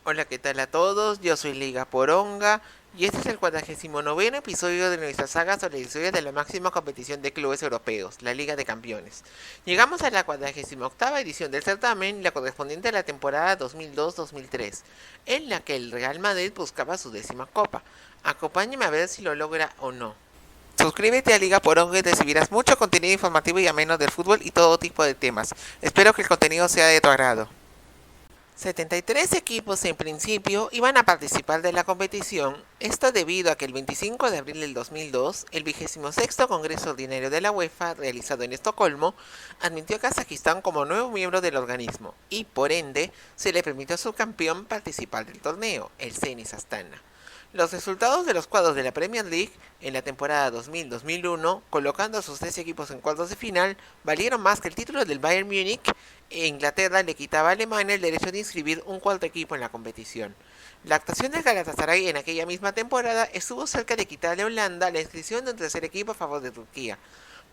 Hola, ¿qué tal a todos? Yo soy Liga Poronga y este es el 49º episodio de nuestra saga sobre la historia de la máxima competición de clubes europeos, la Liga de Campeones. Llegamos a la 48ª edición del certamen, la correspondiente a la temporada 2002-2003, en la que el Real Madrid buscaba su 10ª copa. Acompáñame a ver si lo logra o no. Suscríbete a Liga Poronga y recibirás mucho contenido informativo y ameno del fútbol y todo tipo de temas. Espero que el contenido sea de tu agrado. 73 equipos en principio iban a participar de la competición, esto debido a que el 25 de abril del 2002, el 26º Congreso Ordinario de la UEFA, realizado en Estocolmo, admitió a Kazajistán como nuevo miembro del organismo y, por ende, se le permitió a su campeón participar del torneo, el Zenit Astana. Los resultados de los cuadros de la Premier League en la temporada 2000-2001, colocando a sus 3 equipos en cuartos de final, valieron más que el título del Bayern Múnich. E Inglaterra le quitaba a Alemania el derecho de inscribir un cuarto equipo en la competición. La actuación del Galatasaray en aquella misma temporada estuvo cerca de quitarle a Holanda la inscripción de un tercer equipo a favor de Turquía,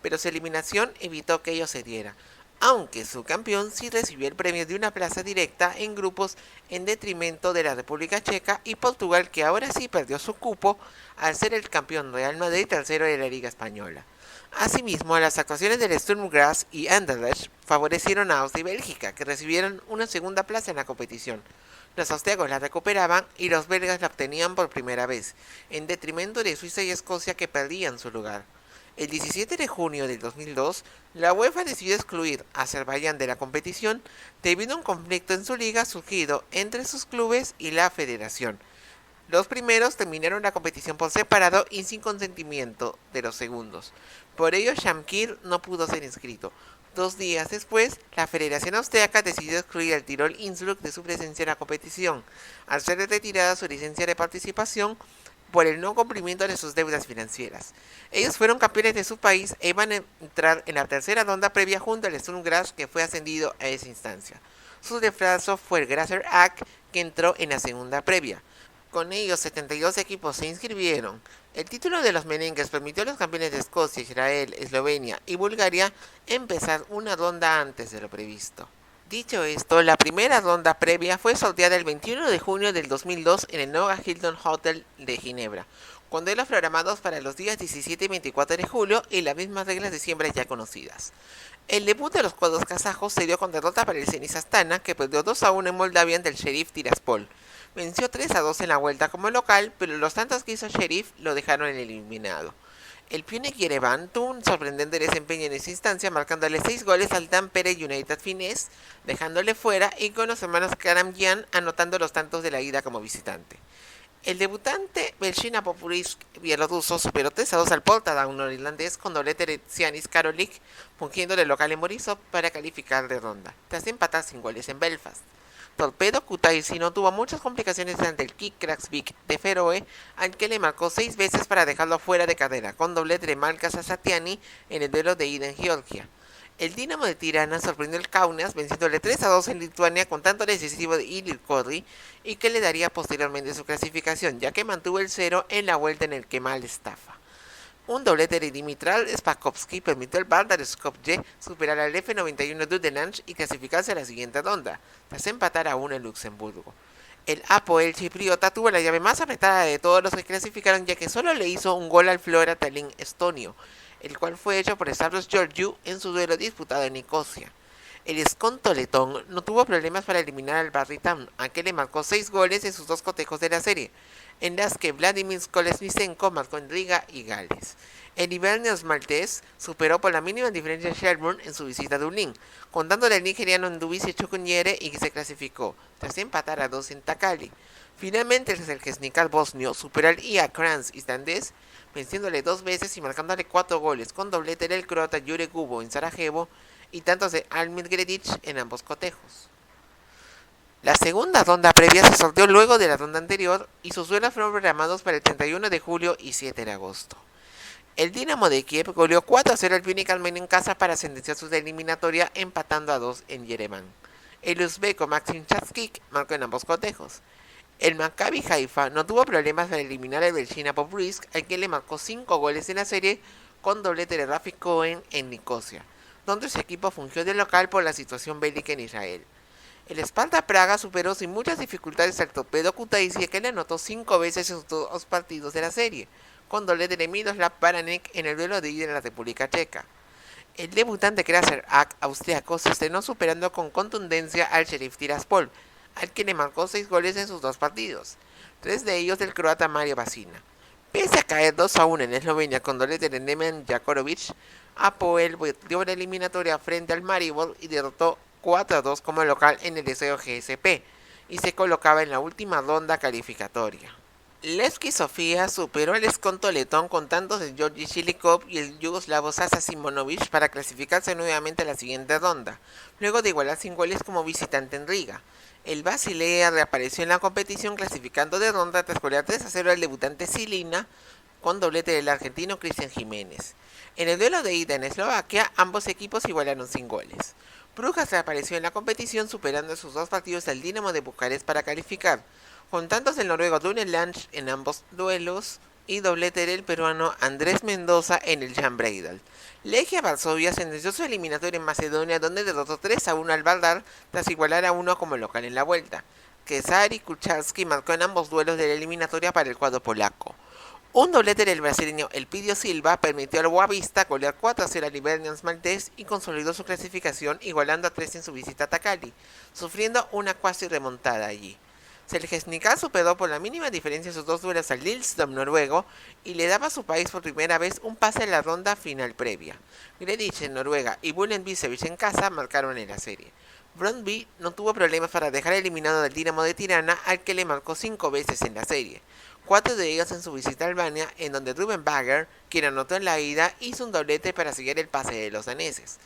pero su eliminación evitó que ello se diera, aunque su campeón sí recibió el premio de una plaza directa en grupos en detrimento de la República Checa y Portugal, que ahora sí perdió su cupo al ser el campeón Real Madrid tercero de la Liga Española. Asimismo, las actuaciones del Sturm Graz y Anderlecht favorecieron a Austria y Bélgica, que recibieron una segunda plaza en la competición. Los austriacos la recuperaban y los belgas la obtenían por primera vez, en detrimento de Suiza y Escocia, que perdían su lugar. El 17 de junio del 2002, la UEFA decidió excluir a Azerbaiyán de la competición debido a un conflicto en su liga surgido entre sus clubes y la federación. Los primeros terminaron la competición por separado y sin consentimiento de los segundos. Por ello, Shamkir no pudo ser inscrito. 2 días después, la Federación Austriaca decidió excluir al Tirol Innsbruck de su presencia en la competición, al ser retirada su licencia de participación por el no cumplimiento de sus deudas financieras. Ellos fueron campeones de su país e iban a entrar en la tercera ronda previa junto al Sturm Graz, que fue ascendido a esa instancia. Su reemplazo fue el Grazer Ak, que entró en la segunda previa. Con ellos, 72 equipos se inscribieron. El título de los merengues permitió a los campeones de Escocia, Israel, Eslovenia y Bulgaria empezar una ronda antes de lo previsto. Dicho esto, la primera ronda previa fue sorteada el 21 de junio del 2002 en el Noga Hilton Hotel de Ginebra, con duelos programados para los días 17 y 24 de julio y las mismas reglas de siempre ya conocidas. El debut de los cuadros kazajos se dio con derrota para el Zenit Astana, que perdió 2-1 en Moldavia ante el Sheriff Tiraspol. Venció 3-2 en la vuelta como local, pero los tantos que hizo Sheriff lo dejaron eliminado. El Pionek Yerevan tuvo un sorprendente desempeño en esa instancia, marcándole 6 goles al Tampere United finés, dejándole fuera, y con los hermanos Karamyan anotando los tantos de la ida como visitante. El debutante Belshina Popurisk bielorruso superó 3-2 al Portadown norirlandés con doblete de Tsianis Karolik, fungiendo de local en Borisov para calificar de ronda, tras empatar sin goles en Belfast. Torpedo Kutaisi no tuvo muchas complicaciones ante el Kik Kraksvik de Feroe, al que le marcó 6 veces para dejarlo fuera de carrera, con doblete de Malka Sasatiani en el duelo de ida en Georgia. El Dinamo de Tirana sorprendió al Kaunas, venciéndole 3-2 en Lituania con tanto decisivo de Ilir Kodri, y que le daría posteriormente su clasificación, ya que mantuvo el 0 en la vuelta en el Kemal Stafa. Un doblete de Dimitral Spakovsky permitió al Vardar Skopje superar al F91 Dudelange y clasificarse a la siguiente ronda, tras empatar a 1 en Luxemburgo. El Apoel chipriota tuvo la llave más apretada de todos los que clasificaron, ya que solo le hizo un gol al Flora Tallinn estonio, el cual fue hecho por Stavros Georgiou en su duelo disputado en Nicosia. El Skonto letón no tuvo problemas para eliminar al Barry-Town, a que le marcó 6 goles en sus 2 cotejos de la serie, en las que Vladimir Kolesnicenko marcó en Riga y Gales. El Hibernians maltés superó por la mínima diferencia a Shelburne en su visita a Dublín, contándole al nigeriano Ndubisi Chukwunyere, y que se clasificó, tras empatar a 2 en Takali. Finalmente, el Selkesnikar bosnio superó al IA Kranz islandés, venciéndole 2 veces y marcándole 4 goles, con doblete del croata Jure Gubo en Sarajevo y tantos de Almir Gredic en ambos cotejos. La segunda ronda previa se sorteó luego de la ronda anterior y sus duelos fueron programados para el 31 de julio y 7 de agosto. El Dinamo de Kiev goleó 4-0 al Pionik Armenio en casa para sentenciar su eliminatoria, empatando a 2 en Yerevan. El uzbeko Maxim Chatskik marcó en ambos cotejos. El Maccabi Haifa no tuvo problemas para eliminar al Belshina Popurisk, al que le marcó 5 goles en la serie, con doblete de Rafi Cohen en Nicosia, donde su equipo fungió de local por la situación bélica en Israel. El Sparta Praga superó sin muchas dificultades al Torpedo Kutaisi, que le anotó 5 veces en sus 2 partidos de la serie, con doblete de Miroslav Baranek en el duelo de ida en la República Checa. El debutante Krasser Ak austriaco se estrenó superando con contundencia al Sheriff Tiraspol, al que le marcó 6 goles en sus 2 partidos, 3 de ellos del croata Mario Basina. Pese a caer 2-1 en Eslovenia con doblete de Neman Jakorovic, Apoel dio la eliminatoria frente al Maribor y derrotó 4-2 como local en el Deseo GSP, y se colocaba en la última ronda calificatoria. Levski Sofía superó al esconto letón con tantos de Georgi Chilikov y el yugoslavo Sasa Simonovic para clasificarse nuevamente a la siguiente ronda, luego de igualar sin goles como visitante en Riga. El Basilea reapareció en la competición clasificando de ronda tras golear 3-0 al debutante Silina con doblete del argentino Cristian Jiménez. En el duelo de ida en Eslovaquia, ambos equipos igualaron sin goles. Brujas reapareció en la competición superando en sus 2 partidos al Dinamo de Bucarest para calificar, con tantos del noruego Dune Lange en ambos duelos y doblete del peruano Andrés Mendoza en el Jan Breidel. Legia Varsovia sentenció su eliminatoria en Macedonia, donde derrotó 3-1 al Vardar tras igualar a 1 como local en la vuelta. Kesari Kucharski marcó en ambos duelos de la eliminatoria para el cuadro polaco. Un doblete del brasileño Elpidio Silva permitió al Boavista golear 4-0 al Hibernians maltés y consolidó su clasificación igualando a 3 en su visita a Takali, sufriendo una cuasi remontada allí. Seljesnikar superó por la mínima diferencia sus 2 duelos al Lillestrøm noruego y le daba a su país por primera vez un pase a la ronda final previa. Gredich en Noruega y Bullen Bisevic en casa marcaron en la serie. Brøndby no tuvo problemas para dejar eliminado al Dinamo de Tirana, al que le marcó 5 veces en la serie, 4 de ellos en su visita a Albania, en donde Ruben Bagger, quien anotó en la ida, hizo un doblete para seguir el pase de los daneses.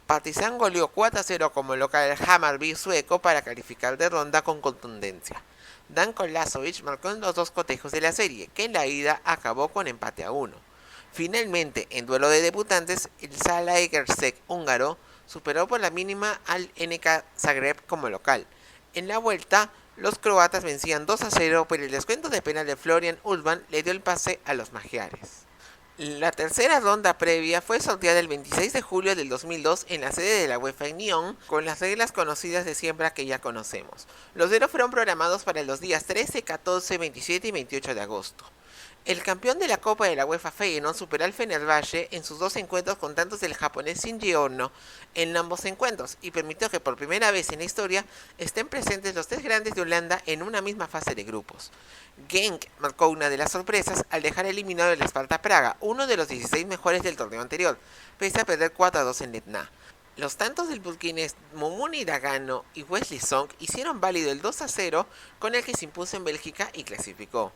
Partizan goleó 4-0 como local al Hammarby sueco para calificar de ronda con contundencia. Danko Lazovic marcó en los 2 cotejos de la serie, que en la ida acabó con empate a 1. Finalmente, en duelo de debutantes, el Salai Gercek húngaro superó por la mínima al NK Zagreb como local. En la vuelta, los croatas vencían 2-0, pero el descuento de penal de Florian Ulban le dio el pase a los magiares. La tercera ronda previa fue sorteada el 26 de julio del 2002 en la sede de la UEFA en Nyon, con las reglas conocidas de siempre que ya conocemos. Los duelos fueron programados para los días 13, 14, 27 y 28 de agosto. El campeón de la Copa de la UEFA Feyenoord superó al Fenerbahce en sus 2 encuentros con tantos del japonés Shinji Ono en ambos encuentros y permitió que por primera vez en la historia estén presentes los 3 grandes de Holanda en una misma fase de grupos. Genk marcó una de las sorpresas al dejar eliminado el Sparta Praga, uno de los 16 mejores del torneo anterior, pese a perder 4-2 en Letna. Los tantos del burkinés Mumuni Dagano y Wesley Song hicieron válido el 2-0 con el que se impuso en Bélgica y clasificó.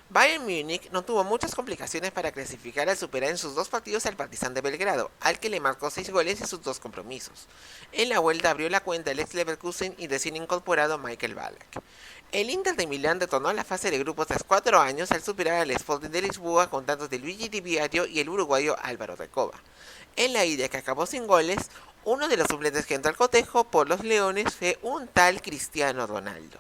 Bayern Múnich no tuvo muchas complicaciones para clasificar al superar en sus 2 partidos al Partizan de Belgrado, al que le marcó 6 goles en sus 2 compromisos. En la vuelta abrió la cuenta el ex Leverkusen y recién incorporado Michael Ballack. El Inter de Milán retornó a la fase de grupos tras 4 años al superar al Sporting de Lisboa con tantos de Luigi Di Biagio y el uruguayo Álvaro Recoba. En la ida, que acabó sin goles, uno de los suplentes que entró al cotejo por los Leones fue un tal Cristiano Ronaldo.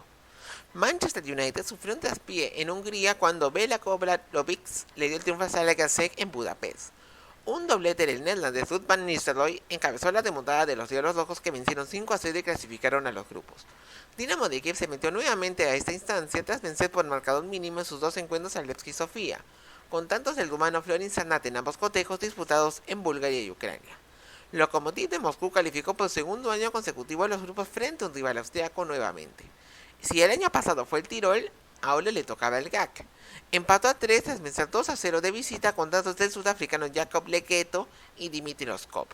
Manchester United sufrió un traspié en Hungría cuando Bela Koblakovic le dio el triunfo a Zalgiris en Budapest. Un doblete del neerlandés Ruud van Nistelrooy encabezó la remontada de los Diablos Rojos, que vencieron 5-0 y clasificaron a los grupos. Dinamo de Kiev se metió nuevamente a esta instancia tras vencer por marcador mínimo en sus 2 encuentros al Levski Sofía, con tantos del rumano Florin Sarnat en ambos cotejos disputados en Bulgaria y Ucrania. Lokomotiv de Moscú calificó por segundo año consecutivo a los grupos frente a un rival austriaco nuevamente. Si el año pasado fue el Tirol, ahora le tocaba el GAC. Empató a 3 tras vencer 2-0 de visita con datos del sudafricano Jacob Leketo y Dimitri Roskop.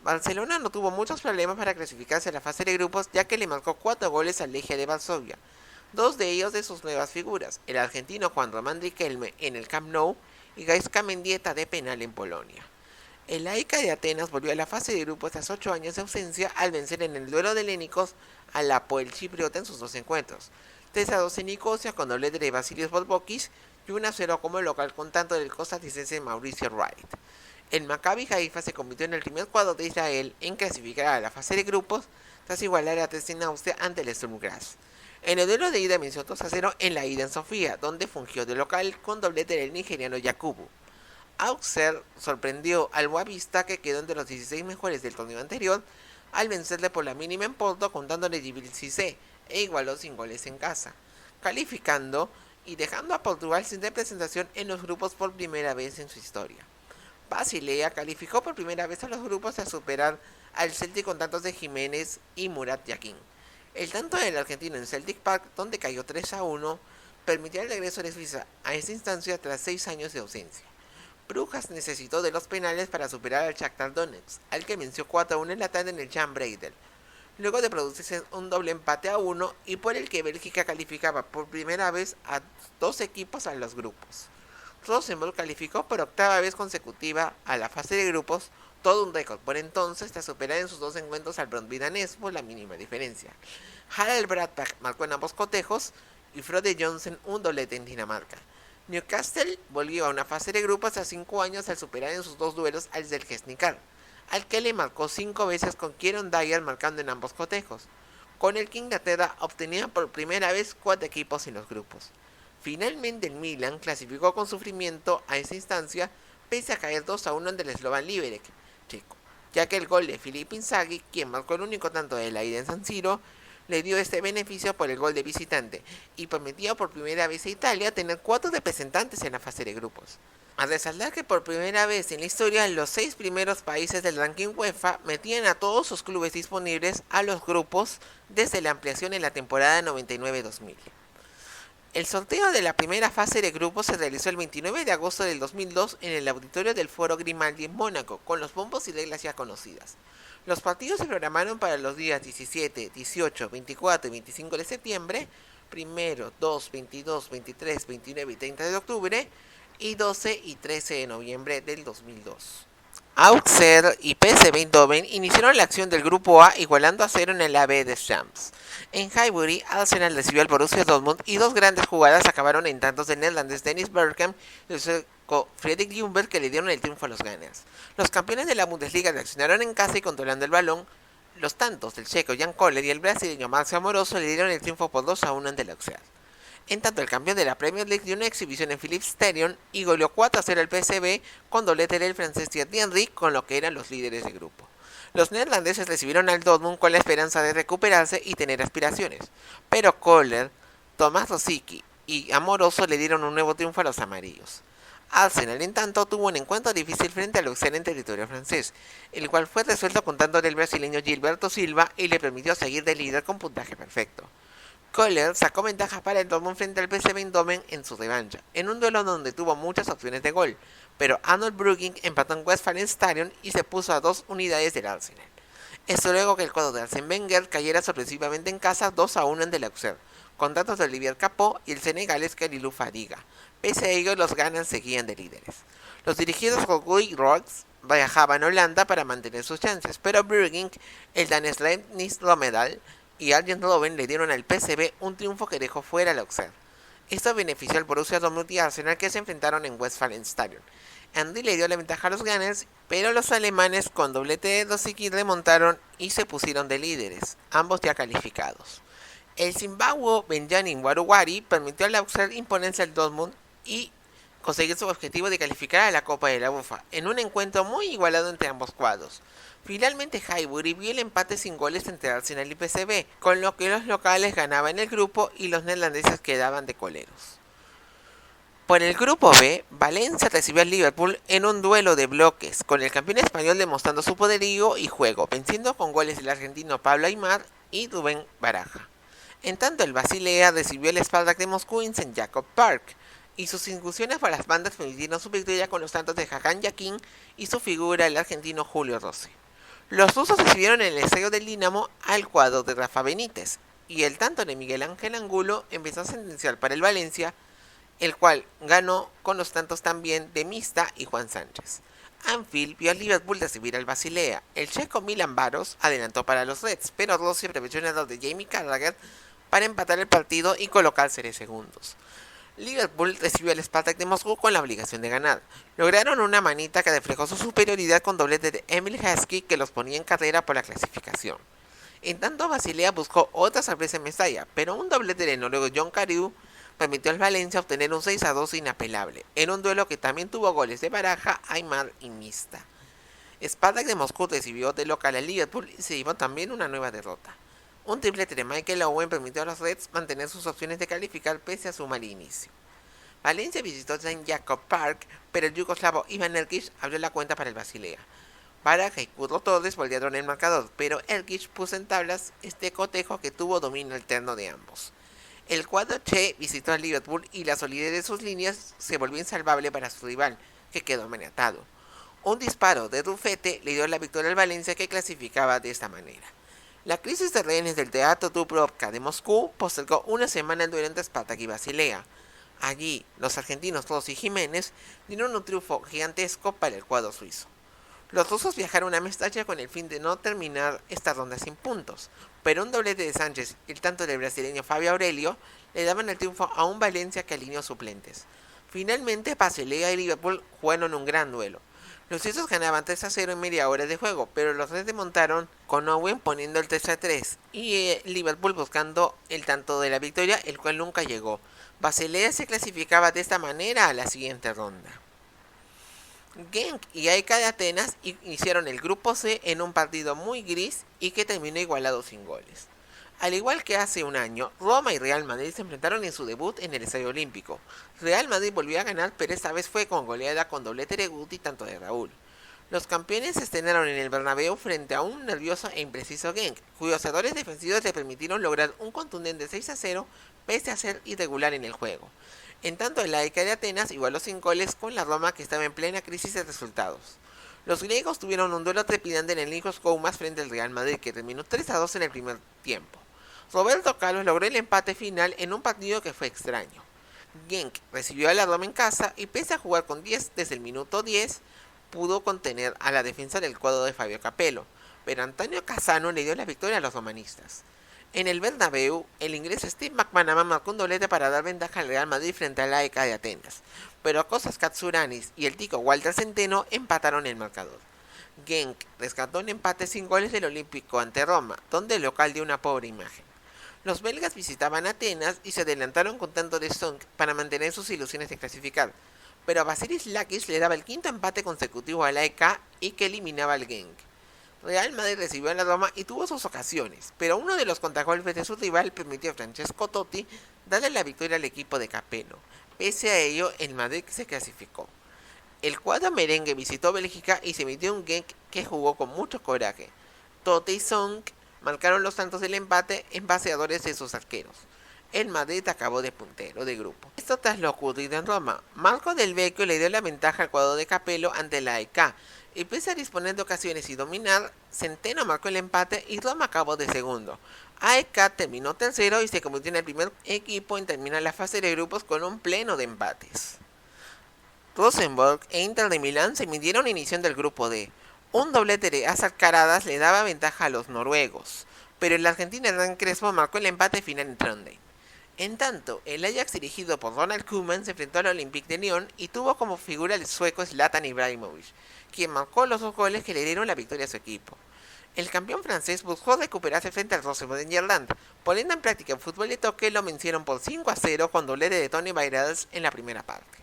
Barcelona no tuvo muchos problemas para clasificarse a la fase de grupos, ya que le marcó 4 goles al Legia de Varsovia, 2 de ellos de sus nuevas figuras, el argentino Juan Román Riquelme en el Camp Nou y Gaizka Mendieta de penal en Polonia. El AEK de Atenas volvió a la fase de grupos tras 8 años de ausencia al vencer en el duelo de helénicos al Apoel Chipriota en sus 2 encuentros, 3-2 en Nicosia con doblete de Vasilios Volvokis y 1-0 como local con tanto del costarricense Mauricio Wright. El Maccabi Haifa se convirtió en el primer cuadro de Israel en clasificar a la fase de grupos tras igualar a 3 en Austria ante el Sturm Graz. En el duelo de ida venció 2-0 en la ida en Sofía, donde fungió de local con doblete del nigeriano Yakubu. Auxerre sorprendió al Boavista, que quedó entre los 16 mejores del torneo anterior, al vencerle por la mínima en Porto contándole Gibraltar e igualó sin goles en casa, calificando y dejando a Portugal sin representación en los grupos por primera vez en su historia. Basilea calificó por primera vez a los grupos tras superar al Celtic con tantos de Jiménez y Murat Yakin. El tanto del argentino en Celtic Park, donde cayó 3-1, permitió el regreso de Suiza a esta instancia tras 6 años de ausencia. Brujas necesitó de los penales para superar al Shakhtar Donetsk, al que venció 4-1 en la tarde en el Jan Breidel, luego de producirse un doble empate a 1 y por el que Bélgica calificaba por primera vez a 2 equipos a los grupos. Rosenborg calificó por octava vez consecutiva a la fase de grupos, todo un récord por entonces, tras superar en sus 2 encuentros al Brøndby danés por la mínima diferencia. Harald Brattbakk marcó en ambos cotejos y Frode Johnsen un doblete en Dinamarca. Newcastle volvió a una fase de grupos a 5 años al superar en sus 2 duelos al Željezničar, al que le marcó 5 veces con Kieron Dyer marcando en ambos cotejos, con el que Inglaterra obtenía por primera vez 4 equipos en los grupos. Finalmente el Milan clasificó con sufrimiento a esa instancia pese a caer 2-1 ante el Slovan Liberec checo, ya que el gol de Filip Inzaghi, quien marcó el único tanto de la ida en San Siro, le dio este beneficio por el gol de visitante y permitió por primera vez a Italia tener 4 representantes en la fase de grupos. A resaltar que por primera vez en la historia los 6 primeros países del ranking UEFA metían a todos sus clubes disponibles a los grupos desde la ampliación en la temporada 99-2000. El sorteo de la primera fase de grupos se realizó el 29 de agosto del 2002 en el auditorio del Foro Grimaldi en Mónaco, con los bombos y reglas ya conocidas. Los partidos se programaron para los días 17, 18, 24 y 25 de septiembre, 1, 2, 22, 23, 29 y 30 de octubre, y 12 y 13 de noviembre del 2002. Auxerre y PSV Eindhoven iniciaron la acción del grupo A igualando a 0 en el AB de Champs. En Highbury, Arsenal recibió al Borussia Dortmund y 2 grandes jugadas acabaron en tantos del neerlandés Dennis Bergkamp y el sueco Fredrik Ljungberg que le dieron el triunfo a los Gunners. Los campeones de la Bundesliga reaccionaron en casa y controlando el balón. Los tantos del checo Jan Koller y el brasileño Marcio Amoroso le dieron el triunfo por 2-1 ante el Auxerre. En tanto, el campeón de la Premier League dio una exhibición en Philips Stadium y goleó 4-0 al PSV con doblete del francés Thierry Henry, con lo que eran los líderes de grupo. Los neerlandeses recibieron al Dortmund con la esperanza de recuperarse y tener aspiraciones, pero Kohler, Tomás Rosicky y Amoroso le dieron un nuevo triunfo a los amarillos. Arsenal, en tanto, tuvo un encuentro difícil frente al Auxerre en territorio francés, el cual fue resuelto con tanto del brasileño Gilberto Silva y le permitió seguir de líder con puntaje perfecto. Kohler sacó ventaja para el Dortmund frente al PSV Eindhoven en su revancha, en un duelo donde tuvo muchas opciones de gol, pero Arnold Brugging empató en Westfalen Stadium y se puso a 2 unidades del Arsenal. Esto luego que el cuadro de Arsène Wenger cayera sorpresivamente en casa 2-1 ante el Auxerre, con datos de Olivier Capot y el senegalés Kalilou Fadiga. Pese a ello, los Gunners seguían de líderes. Los dirigidos por Guy Rodks viajaban a Holanda para mantener sus chances, pero Brugging, el danés Nis Romedal y Arjen Robben le dieron al PSV un triunfo que dejó fuera al Auxerre. Esto benefició al Borussia Dortmund y Arsenal, que se enfrentaron en Westfalen Stadium. Andy le dio la ventaja a los Gunners, pero los alemanes con doblete de Rosicky remontaron y se pusieron de líderes, ambos ya calificados. El zimbabue Benjamin Waruwari permitió al Auxerre imponerse al Dortmund y conseguir su objetivo de calificar a la Copa de la UEFA, en un encuentro muy igualado entre ambos cuadros. Finalmente Highbury vio el empate sin goles entre Arsenal y PSV, con lo que los locales ganaban el grupo y los neerlandeses quedaban de coleros. Por el grupo B, Valencia recibió al Liverpool en un duelo de bloques, con el campeón español demostrando su poderío y juego, venciendo con goles del argentino Pablo Aimar y Rubén Baraja. En tanto, el Basilea recibió el Spartak de Moscú en St. Jacob Park, y sus incursiones para las bandas permitieron su victoria con los tantos de Hakan Yakin y su figura el argentino Julio Rossi. Los rusos recibieron en el estadio del Dinamo al cuadro de Rafa Benítez, y el tanto de Miguel Ángel Angulo empezó a sentenciar para el Valencia, el cual ganó con los tantos también de Mista y Juan Sánchez. Anfield vio al Liverpool recibir al Basilea. El checo Milan Baros adelantó para los Reds, pero Rossi aprovechó un error de Jamie Carragher para empatar el partido y colocarse de segundos. Liverpool recibió al Spartak de Moscú con la obligación de ganar. Lograron una manita que reflejó su superioridad con doblete de Emil Heskey, que los ponía en carrera por la clasificación. En tanto, Basilea buscó otra sorpresa en Mestalla, pero un doblete del noruego John Carew permitió al Valencia obtener un 6-2 inapelable, en un duelo que también tuvo goles de Baraja, Aimar y Mista. Spartak de Moscú recibió de local a Liverpool y se llevó también una nueva derrota. Un triplete de Michael Owen permitió a los Reds mantener sus opciones de calificar pese a su mal inicio. Valencia visitó St. Jacob Park, pero el yugoslavo Ivan Erkic abrió la cuenta para el Basilea. Baraja y Curro Torres volvieron el marcador, pero Erkic puso en tablas este cotejo que tuvo dominio alterno de ambos. El cuadro Che visitó a Liverpool y la solidez de sus líneas se volvió insalvable para su rival, que quedó amenazado. Un disparo de Rufete le dio la victoria al Valencia, que clasificaba de esta manera. La crisis de rehenes del Teatro Dubrovka de Moscú postergó una semana el duelo entre Spartak y Basilea. Allí, los argentinos Rossi y Jiménez dieron un triunfo gigantesco para el cuadro suizo. Los rusos viajaron a Mestalla con el fin de no terminar esta ronda sin puntos, pero un doblete de Sánchez y el tanto del brasileño Fabio Aurelio le daban el triunfo a un Valencia que alineó suplentes. Finalmente, Basilea y Liverpool jugaron un gran duelo. Los suizos ganaban 3-0 en media hora de juego, pero los Reds remontaron con Owen poniendo el 3-3 y Liverpool buscando el tanto de la victoria, el cual nunca llegó. Basilea se clasificaba de esta manera a la siguiente ronda. Genk y AEK de Atenas hicieron el grupo C en un partido muy gris y que terminó igualado sin goles. Al igual que hace un año, Roma y Real Madrid se enfrentaron en su debut en el Estadio Olímpico. Real Madrid volvió a ganar, pero esta vez fue con goleada con doblete de Guti y tanto de Raúl. Los campeones se estrenaron en el Bernabéu frente a un nervioso e impreciso Genk, cuyos errores defensivos le permitieron lograr un contundente 6-0 pese a ser irregular en el juego. En tanto, el AEK de Atenas igualó sin goles con la Roma, que estaba en plena crisis de resultados. Los griegos tuvieron un duelo trepidante en el Nikos Koumas frente al Real Madrid, que terminó 3-2 en el primer tiempo. Roberto Carlos logró el empate final en un partido que fue extraño. Genk recibió a la Roma en casa y pese a jugar con 10 desde el minuto 10, pudo contener a la defensa del cuadro de Fabio Capello, pero Antonio Cassano le dio la victoria a los romanistas. En el Bernabéu, el inglés Steve McManaman marcó un doblete para dar ventaja al Real Madrid frente al AEK de Atenas, pero Kostas Katsuranis y el tico Walter Centeno empataron el marcador. Genk rescató un empate sin goles del Olímpico ante Roma, donde el local dio una pobre imagen. Los belgas visitaban Atenas y se adelantaron con tanto de Song para mantener sus ilusiones de clasificar, pero a Vasilis Lakis le daba el quinto empate consecutivo al AEK y que eliminaba al Genk. Real Madrid recibió a la Roma y tuvo sus ocasiones, pero uno de los contragolpes de su rival permitió a Francesco Totti darle la victoria al equipo de Capello. Pese a ello, el Madrid se clasificó. El cuadro merengue visitó Bélgica y se metió un Genk que jugó con mucho coraje. Totti y Song marcaron los tantos del empate en baseadores de sus arqueros. El Madrid acabó de puntero de grupo. Esto tras lo ocurrido en Roma. Marco Del Vecchio le dio la ventaja al cuadro de Capello ante la AEK, y pese a disponer de ocasiones y dominar, Centeno marcó el empate y Roma acabó de segundo. AEK terminó tercero y se convirtió en el primer equipo en terminar la fase de grupos con un pleno de empates. Rosenborg e Inter de Milán se midieron inicio del grupo D. Un doblete de Azar Caradas le daba ventaja a los noruegos, pero el argentino Hernán Crespo marcó el empate final en Trondheim. En tanto, el Ajax dirigido por Ronald Koeman se enfrentó al Olympique de Lyon y tuvo como figura el sueco Zlatan Ibrahimovic, quien marcó los 2 goles que le dieron la victoria a su equipo. El campeón francés buscó recuperarse frente al Rosenborg en Irlanda, poniendo en práctica el fútbol de toque. Lo vencieron por 5-0 con doblete de Tony Vairals en la primera parte.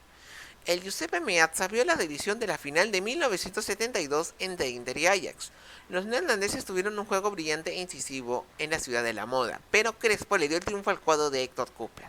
El Giuseppe Meazza vio la revisión de la final de 1972 entre Inter y Ajax. Los neerlandeses tuvieron un juego brillante e incisivo en la ciudad de la moda, pero Crespo le dio el triunfo al cuadro de Héctor Cooper.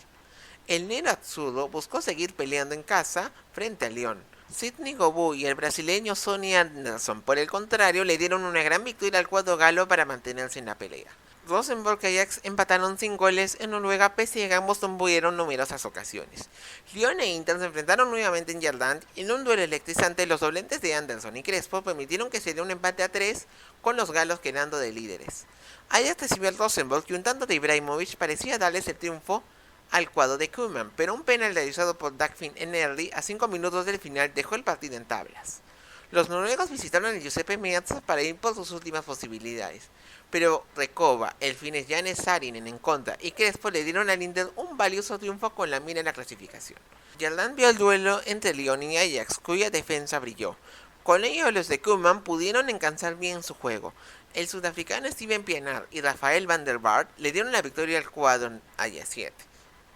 El negro Azzurro buscó seguir peleando en casa frente a Lyon. Sidney Govou y el brasileño Sonny Anderson, por el contrario, le dieron una gran victoria al cuadro galo para mantenerse en la pelea. Rosenborg y Ajax empataron sin goles en Noruega, pese a que ambos tuvieron numerosas ocasiones. Lyon e Inter se enfrentaron nuevamente en Irlanda y en un duelo electrizante. Los doblentes de Anderson y Crespo permitieron que se diera un empate a 3, con los galos quedando de líderes. Ajax recibió al Rosenborg y un tanto de Ibrahimovic parecía darles el triunfo al cuadro de Koeman, pero un penal realizado por Dagfinn Enerly a 5 minutos del final dejó el partido en tablas. Los noruegos visitaron el Giuseppe Meazza para ir por sus últimas posibilidades, pero Recoba, el finés Janne Saarinen en contra y Crespo le dieron al Inter un valioso triunfo con la mira en la clasificación. Irlanda vio el duelo entre Lyon y Ajax, cuya defensa brilló. Con ello, los de Koeman pudieron encauzar bien su juego. El sudafricano Steven Pienaar y Rafael van der Vaart le dieron la victoria al cuadro Ajax 7.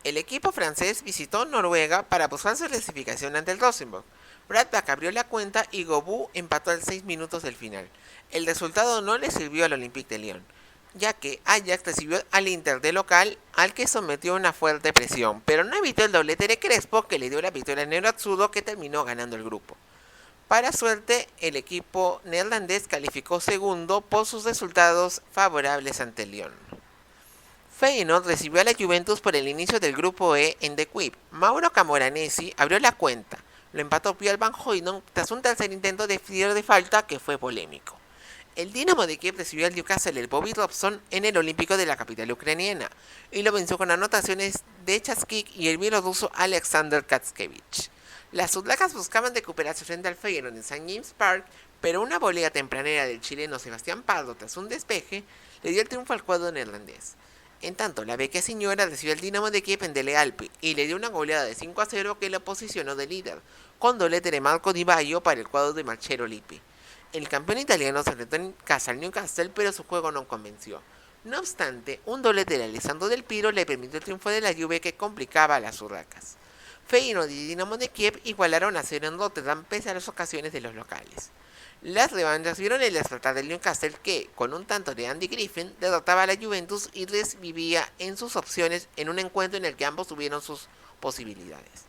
El equipo francés visitó Noruega para buscar su clasificación ante el Rosenborg. Bradback abrió la cuenta y Gobou empató a 6 minutos del final. El resultado no le sirvió al Olympique de Lyon, ya que Ajax recibió al Inter de local, al que sometió una fuerte presión, pero no evitó el doblete de Crespo, que le dio la victoria al Nerazzurro, que terminó ganando el grupo. Para suerte, el equipo neerlandés calificó segundo por sus resultados favorables ante el Lyon. Feyenoord recibió a la Juventus por el inicio del grupo E en The Quip. Mauro Camoranesi abrió la cuenta. Lo empató Pío Van Hooijdonk tras un tercer intento de tiro de falta que fue polémico. El Dinamo de Kiev recibió al Newcastle el Bobby Robson en el Olímpico de la capital ucraniana y lo venció con anotaciones de Chaskik y el bielorruso Alexander Katskevich. Las sudlacas buscaban recuperarse frente al Feyenoord en St. James Park, pero una volea tempranera del chileno Sebastián Pardo tras un despeje le dio el triunfo al cuadro neerlandés. En tanto, la vecchia señora recibió al Dinamo de Kiev en Dele Alpi y le dio una goleada de 5-0 que lo posicionó de líder, con doblete de Marco Di Baio para el cuadro de Marcello Lippi. El campeón italiano se enfrentó en casa al Newcastle, pero su juego no convenció. No obstante, un doblete de Alessandro Del Piro le permitió el triunfo de la Juve, que complicaba a las urracas. Feyenoord y Dinamo de Kiev igualaron a 0 en Rotterdam pese a las ocasiones de los locales. Las revanchas vieron el despertar del Newcastle, que, con un tanto de Andy Griffin, derrotaba a la Juventus y desvivía en sus opciones en un encuentro en el que ambos tuvieron sus posibilidades.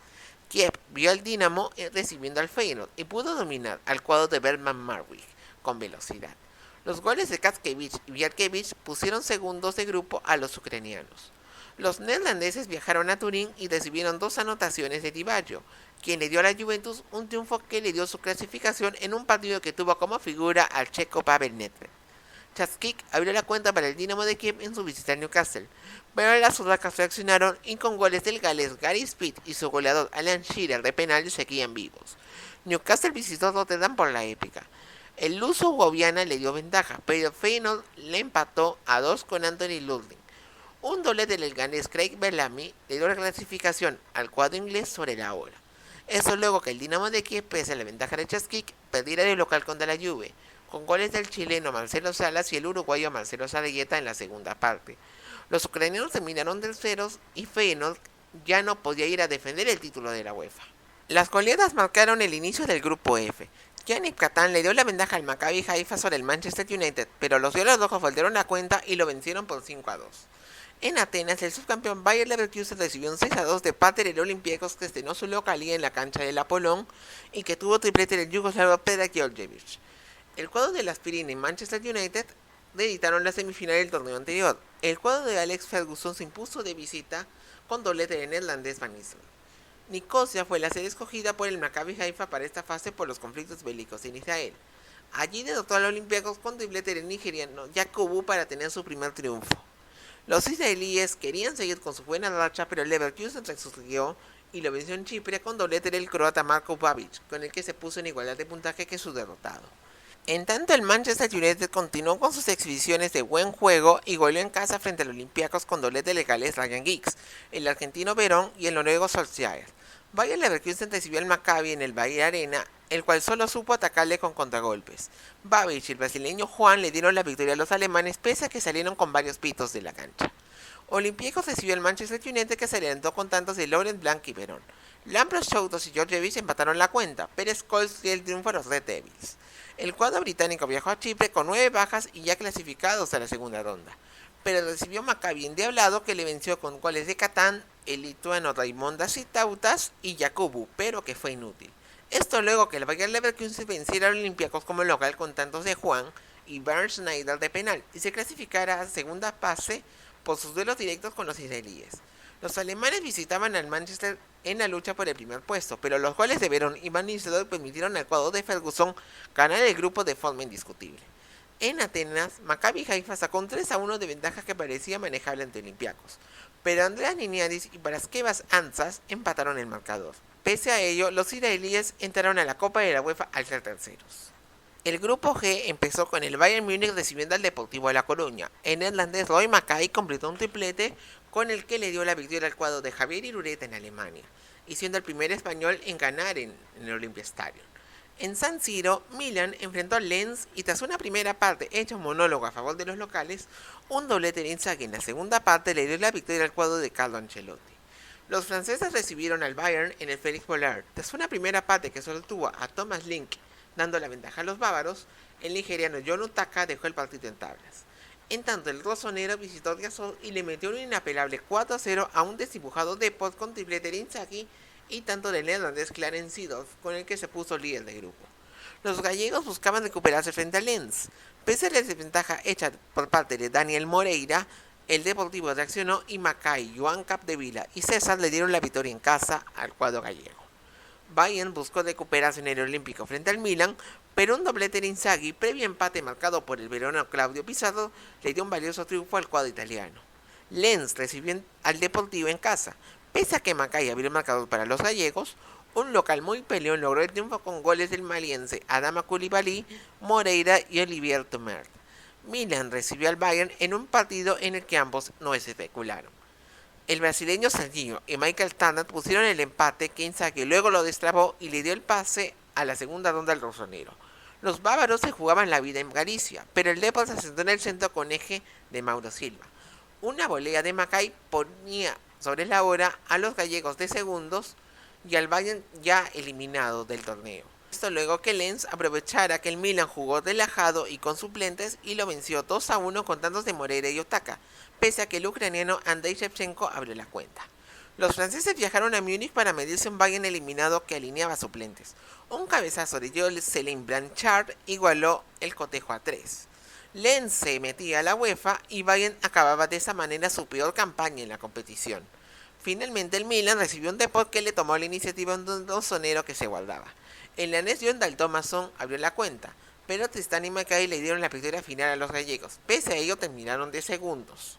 Kiev vio al Dinamo recibiendo al Feyenoord y pudo dominar al cuadro de Berman Marwijk con velocidad. Los goles de Katskevich y Bjarkevich pusieron segundos de grupo a los ucranianos. Los neerlandeses viajaron a Turín y recibieron 2 anotaciones de Di Baggio, quien le dio a la Juventus un triunfo que le dio su clasificación en un partido que tuvo como figura al checo Pavel Nedved. Chaskik abrió la cuenta para el Dinamo de Kiev en su visita al Newcastle, pero las sudacas reaccionaron y con goles del galés Gary Speed y su goleador Alan Shearer de penal seguían vivos. Newcastle visitó Rotterdam por la épica. El luso Guaviana le dio ventaja, pero Feyenoord le empató a 2 con Anthony Ludling. Un doblete del ganés Craig Bellamy le dio la clasificación al cuadro inglés sobre la hora. Eso luego que el Dinamo de Kiev, pese a la ventaja de Chaskik, perdiera de local contra la Juve, con goles del chileno Marcelo Salas y el uruguayo Marcelo Zaragoza en la segunda parte. Los ucranianos terminaron terceros y Feyenoord ya no podía ir a defender el título de la UEFA. Las goleadas marcaron el inicio del grupo F. Yannick Catán le dio la ventaja al Maccabi Haifa sobre el Manchester United, pero los Diablos Rojos voltearon la cuenta y lo vencieron por 5-2. En Atenas, el subcampeón Bayer Leverkusen recibió un 6-2 de parte del Olympiacos, que estrenó su localía en la cancha del Apollon y que tuvo triplete del yugoslavo Predrag Georgievich. El cuadro de la Aspirina y Manchester United reeditaron la semifinal del torneo anterior. El cuadro de Alex Ferguson se impuso de visita con doblete del neerlandés Van Nistelrooy. Nicosia fue la sede escogida por el Maccabi Haifa para esta fase por los conflictos bélicos en Israel. Allí derrotó al Olympiacos con triplete del nigeriano Yakubu para tener su primer triunfo. Los israelíes querían seguir con su buena racha, pero el Leverkusen resurgió y lo venció en Chipre con doblete del croata Marko Babic, con el que se puso en igualdad de puntaje que su derrotado. En tanto, el Manchester United continuó con sus exhibiciones de buen juego y goleó en casa frente al Olympiacos con doblete del galés Ryan Giggs, el argentino Verón y el noruego Solskjaer. Bayer Leverkusen recibió al Maccabi en el Bahía Arena, el cual solo supo atacarle con contragolpes. Babic y el brasileño Juan le dieron la victoria a los alemanes, pese a que salieron con varios pitos de la cancha. Olympiacos recibió al Manchester United, que se adelantó con tantos de Laurent Blanc y Verón. Lampros Choutos y Georgievich empataron la cuenta, pero Scholes dio el triunfo a los Red Devils. El cuadro británico viajó a Chipre con 9 bajas y ya clasificados a la segunda ronda, pero recibió Maccabi endiablado, que le venció con goles de Catán, el lituano Raimondas Tautas y Yakubu, pero que fue inútil. Esto luego que el Bayer Leverkusen venciera al Olympiacos como local con tantos de Juan y Bernd Schneider de penal y se clasificara a segunda fase por sus duelos directos con los israelíes. Los alemanes visitaban al Manchester en la lucha por el primer puesto, pero los goles de Verón y Van Nistelrooy permitieron al cuadro de Ferguson ganar el grupo de forma indiscutible. En Atenas, Maccabi Haifa sacó un 3-1 de ventaja que parecía manejable ante Olympiacos, pero Andreas Niniadis y Paraskevas Anzas empataron el marcador. Pese a ello, los israelíes entraron a la Copa de la UEFA al ser terceros. El grupo G empezó con el Bayern Múnich recibiendo al Deportivo de La Coruña. El neerlandés Roy Mackay completó un triplete con el que le dio la victoria al cuadro de Javier Irureta en Alemania, y siendo el primer español en ganar en el Olympia Stadium. En San Siro, Milan enfrentó a Lens y tras una primera parte hecha un monólogo a favor de los locales, un doblete de Inzaghi en la segunda parte le dio la victoria al cuadro de Carlo Ancelotti. Los franceses recibieron al Bayern en el Félix Bollaert. Tras una primera parte que solo tuvo a Thomas Link dando la ventaja a los bávaros, el nigeriano John Utaka dejó el partido en tablas. En tanto, el rosonero visitó Riazor y le metió un inapelable 4-0 a un desdibujado Depot con triplete de Inzaghi y tanto del neerlandés Clarence Seedorf, con el que se puso líder de grupo. Los gallegos buscaban recuperarse frente a Lens. Pese a la desventaja hecha por parte de Daniel Moreira, el Deportivo reaccionó y Macay, Joan Capdevila y César le dieron la victoria en casa al cuadro gallego. Bayern buscó recuperarse en el Olímpico frente al Milan, pero un doblete de Inzaghi, previo empate marcado por el verona Claudio Pizarro, le dio un valioso triunfo al cuadro italiano. Lens recibió al Deportivo en casa. Pese a que Macay abrió el marcador para los gallegos, un local muy peleón logró el triunfo con goles del maliense Adama Coulibaly, Moreira y Olivier Tomert. Milan recibió al Bayern en un partido en el que ambos no se especularon. El brasileño Serginho y Michael Tanat pusieron el empate que Inzaghi luego lo destrabó y le dio el pase a la segunda ronda al rosonero. Los bávaros se jugaban la vida en Galicia, pero el Depor se asentó en el centro con eje de Mauro Silva. Una volea de Macay ponía sobre la hora a los gallegos de segundos y al Bayern ya eliminado del torneo. Esto luego que Lens aprovechara que el Milan jugó relajado y con suplentes y lo venció 2-1 con tantos de Moreira y Otaka, pese a que el ucraniano Andrei Shevchenko abrió la cuenta. Los franceses viajaron a Múnich para medirse un Bayern eliminado que alineaba suplentes. Un cabezazo de Jocelyn Blanchard igualó el cotejo a 3. Lens se metía a la UEFA y Bayern acababa de esa manera su peor campaña en la competición. Finalmente el Milan recibió un Depot que le tomó la iniciativa en un rosonero que se guardaba. El danés John Daltomason abrió la cuenta, pero Tristán y Macay le dieron la victoria final a los gallegos. Pese a ello terminaron de segundos.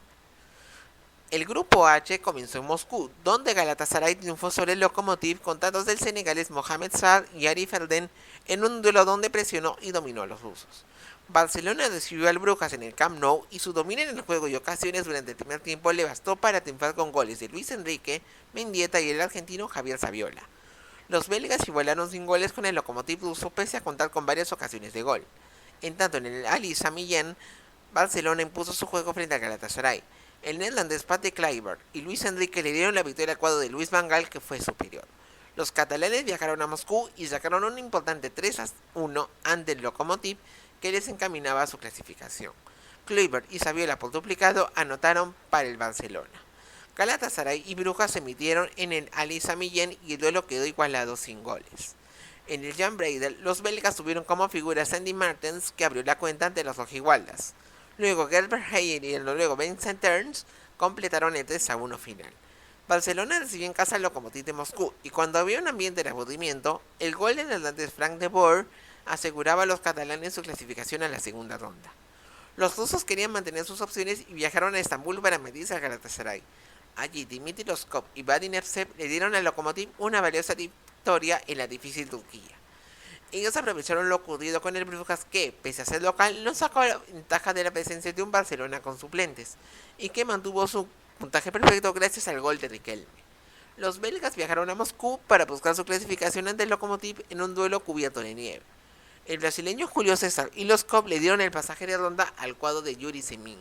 El grupo H comenzó en Moscú, donde Galatasaray triunfó sobre el Lokomotiv con tantos del senegalés Mohamed Saad y Arif Erdem en un duelo donde presionó y dominó a los rusos. Barcelona recibió al Brujas en el Camp Nou y su dominio en el juego y ocasiones durante el primer tiempo le bastó para triunfar con goles de Luis Enrique, Mendieta y el argentino Javier Saviola. Los belgas igualaron sin goles con el Lokomotiv ruso pese a contar con varias ocasiones de gol. En tanto, en el Ali Sami Yen, Barcelona impuso su juego frente al Galatasaray. El neerlandés Patrick Kluivert y Luis Enrique le dieron la victoria al cuadro de Luis Van Gaal, que fue superior. Los catalanes viajaron a Moscú y sacaron un importante 3-1 ante el Lokomotiv, que les encaminaba a su clasificación. Kluivert y Saviola por duplicado anotaron para el Barcelona. Galatasaray y Brujas se midieron en el Ali Sami Yen y el duelo quedó igualado sin goles. En el Jan Breidel, los belgas tuvieron como figura Sandy Martens, que abrió la cuenta ante los rojigualdas. Luego Gerber Heyer y el noruego Vincent Ernst completaron el 3-1 final. Barcelona recibió en casa al Lokomotiv de Moscú y cuando había un ambiente de aburrimiento, el gol del neerlandés Frank de Boer aseguraba a los catalanes su clasificación a la segunda ronda. Los rusos querían mantener sus opciones y viajaron a Estambul para medirse al Galatasaray. Allí Dimitri Roscov y Vadim Evsev le dieron al Lokomotiv una valiosa victoria en la difícil Turquía. Ellos aprovecharon lo ocurrido con el Brujas que, pese a ser local, no sacó la ventaja de la presencia de un Barcelona con suplentes y que mantuvo su puntaje perfecto gracias al gol de Riquelme. Los belgas viajaron a Moscú para buscar su clasificación ante el Lokomotiv en un duelo cubierto de nieve. El brasileño Julio César y los Cop le dieron el pasaje de ronda al cuadro de Yuri Semín.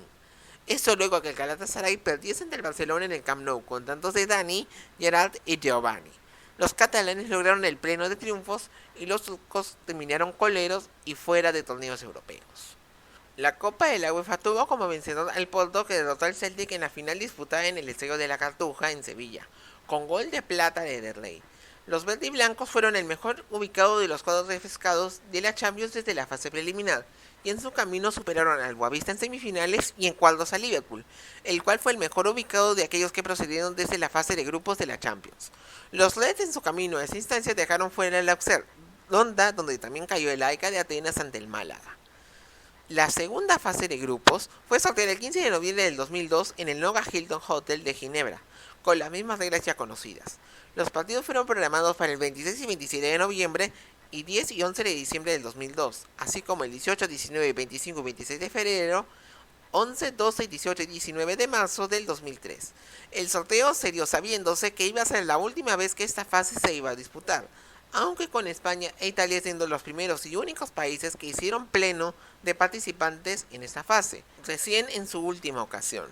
Esto luego que el Galatasaray perdiese ante el Barcelona en el Camp Nou con tantos de Dani, Gerard y Giovanni. Los catalanes lograron el pleno de triunfos y los turcos terminaron coleros y fuera de torneos europeos. La Copa de la UEFA tuvo como vencedor al Porto, que derrotó al Celtic en la final disputada en el Estadio de la Cartuja en Sevilla, con gol de plata de Derlei. Los verde y blancos fueron el mejor ubicado de los cuadros refrescados de la Champions desde la fase preliminar, y en su camino superaron al Boavista en semifinales y en cuartos a Liverpool, el cual fue el mejor ubicado de aquellos que procedieron desde la fase de grupos de la Champions. Los Reds en su camino a esa instancia dejaron fuera el Auxerre, donde también cayó el AEK de Atenas ante el Málaga. La segunda fase de grupos fue sorteada el 15 de noviembre del 2002 en el Noga Hilton Hotel de Ginebra, con las mismas reglas ya conocidas. Los partidos fueron programados para el 26 y 27 de noviembre y 10 y 11 de diciembre del 2002, así como el 18, 19, 25 y 26 de febrero, 11, 12, 18 y 19 de marzo del 2003. El sorteo se dio sabiéndose que iba a ser la última vez que esta fase se iba a disputar, aunque con España e Italia siendo los primeros y únicos países que hicieron pleno de participantes en esta fase, recién en su última ocasión.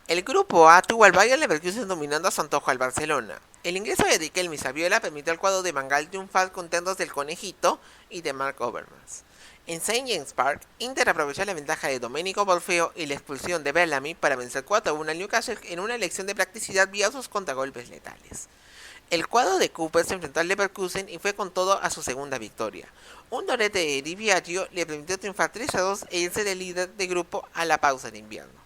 El grupo A tuvo al Bayer Leverkusen dominando a su antojo al Barcelona. El ingreso de Riquelme y Saviola permitió al cuadro de Mangal triunfar con tantos del Conejito y de Mark Overmars. En St. James Park, Inter aprovechó la ventaja de Domenico Bolfeo y la expulsión de Bellamy para vencer 4-1 al Newcastle en una elección de practicidad vía sus contragolpes letales. El cuadro de Cooper se enfrentó al Leverkusen y fue con todo a su segunda victoria. Un doblete de Di Biagio le permitió triunfar 3-2 e irse de líder de grupo a la pausa de invierno.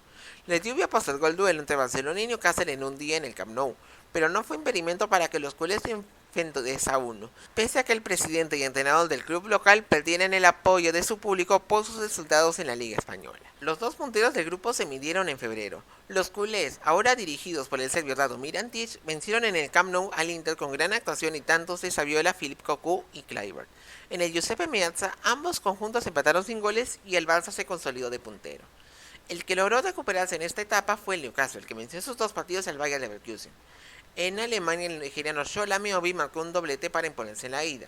La lluvia postergó el duelo entre Barcelona y Newcastle en un día en el Camp Nou, pero no fue impedimento para que los culés se enfrentaran 2-1, pese a que el presidente y entrenador del club local perdieran el apoyo de su público por sus resultados en la Liga Española. Los dos punteros del grupo se midieron en febrero. Los culés, ahora dirigidos por el serbio Radomir Antić, vencieron en el Camp Nou al Inter con gran actuación y tantos de Saviola, Philippe Cocu y Kluivert. En el Giuseppe Meazza, ambos conjuntos empataron sin goles y el Barça se consolidó de puntero. El que logró recuperarse en esta etapa fue el Newcastle, que venció sus dos partidos al Bayer Leverkusen. En Alemania, el nigeriano Shola Ameobi marcó un doblete para imponerse en la ida.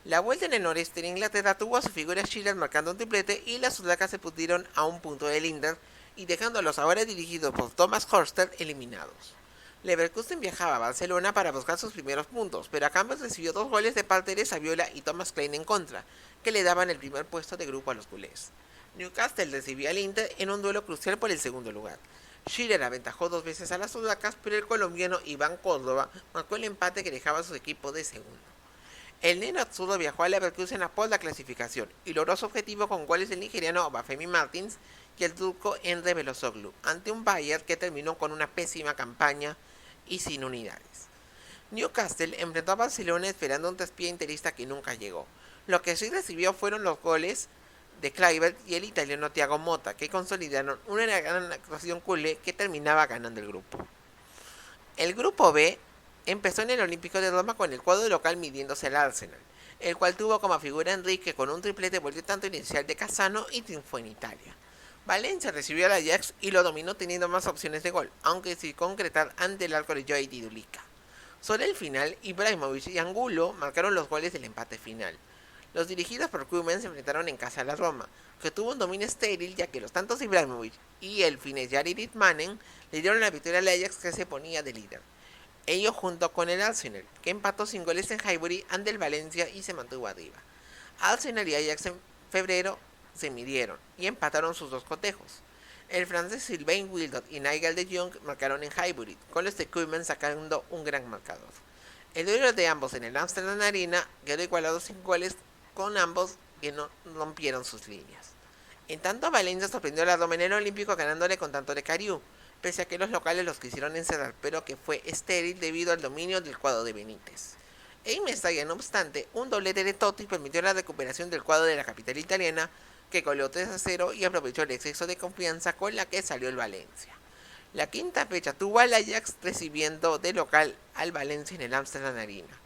La vuelta en el noreste de Inglaterra tuvo a su figura Schiller marcando un triplete y las sudacas se pudieron a un punto del Inter y dejando a los ahora dirigidos por Thomas Horster eliminados. Leverkusen viajaba a Barcelona para buscar sus primeros puntos, pero a cambio recibió 2 goles de parte de Saviola y Thomas Klein en contra, que le daban el primer puesto de grupo a los culés. Newcastle recibía al Inter en un duelo crucial por el segundo lugar. Schiller aventajó 2 veces a las sudacas, pero el colombiano Iván Córdoba marcó el empate que dejaba a su equipo de segundo. El neno Atsudo viajó a Leverkusen por la clasificación y logró su objetivo con goles del nigeriano Obafemi Martins y el turco Emre Belözoğlu, ante un Bayern que terminó con una pésima campaña y sin unidades. Newcastle enfrentó a Barcelona esperando un traspié interista que nunca llegó. Lo que sí recibió fueron los goles de Kluivert y el italiano Thiago Motta, que consolidaron una gran actuación culé que terminaba ganando el grupo. El grupo B empezó en el Olímpico de Roma con el cuadro local midiéndose al Arsenal, el cual tuvo como figura Enrique con un triplete volvió tanto inicial de Cassano y triunfó en Italia. Valencia recibió al Ajax y lo dominó teniendo más opciones de gol, aunque sin concretar ante el arco de Joey Didulica. Sobre el final, Ibrahimovic y Angulo marcaron los goles del empate final. Los dirigidos por Koeman se enfrentaron en casa a la Roma, que tuvo un dominio estéril ya que los tantos Ibrahimovic y el finés Jari Litmanen le dieron la victoria al Ajax que se ponía de líder. Ello junto con el Arsenal, que empató sin goles en Highbury ante el Valencia y se mantuvo arriba. Arsenal y Ajax en febrero se midieron y empataron sus dos cotejos. El francés Sylvain Wildot y Nigel de Jong marcaron en Highbury, con los de Koeman sacando un gran marcador. El duelo de ambos en el Amsterdam Arena quedó igualado sin goles, con ambos que no rompieron sus líneas. En tanto, Valencia sorprendió a la Roma en el Olímpico ganándole con tanto de Cariú, pese a que los locales los quisieron encerrar, pero que fue estéril debido al dominio del cuadro de Benítez. En Mestalla, no obstante, un doblete de Totti permitió la recuperación del cuadro de la capital italiana, que goleó 3-0 y aprovechó el exceso de confianza con la que salió el Valencia. La quinta fecha tuvo al Ajax recibiendo de local al Valencia en el Amsterdam Arena,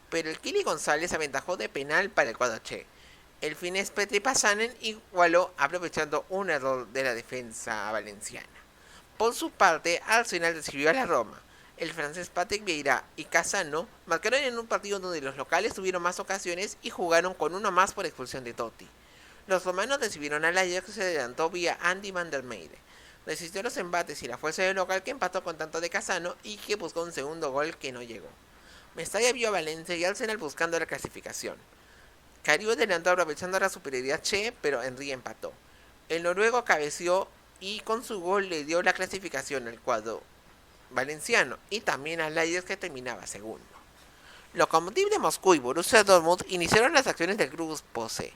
pero el Kili González aventajó de penal para el cuadro che. El finés Petri Pasanen igualó aprovechando un error de la defensa valenciana. Por su parte, Arsenal recibió a la Roma. El francés Patrick Vieira y Cassano marcaron en un partido donde los locales tuvieron más ocasiones y jugaron con uno más por expulsión de Totti. Los romanos recibieron al Ajax que se adelantó vía Andy van der Meijde. Resistió los embates y la fuerza del local que empató con tanto de Cassano y que buscó un segundo gol que no llegó. Mestalla vio a Valencia y Arsenal buscando la clasificación. Cariú adelantó aprovechando la superioridad che, pero Henry empató. El noruego cabeció y con su gol le dio la clasificación al cuadro valenciano y también al Ajax que terminaba segundo. Lokomotiv de Moscú y Borussia Dortmund iniciaron las acciones del grupo C.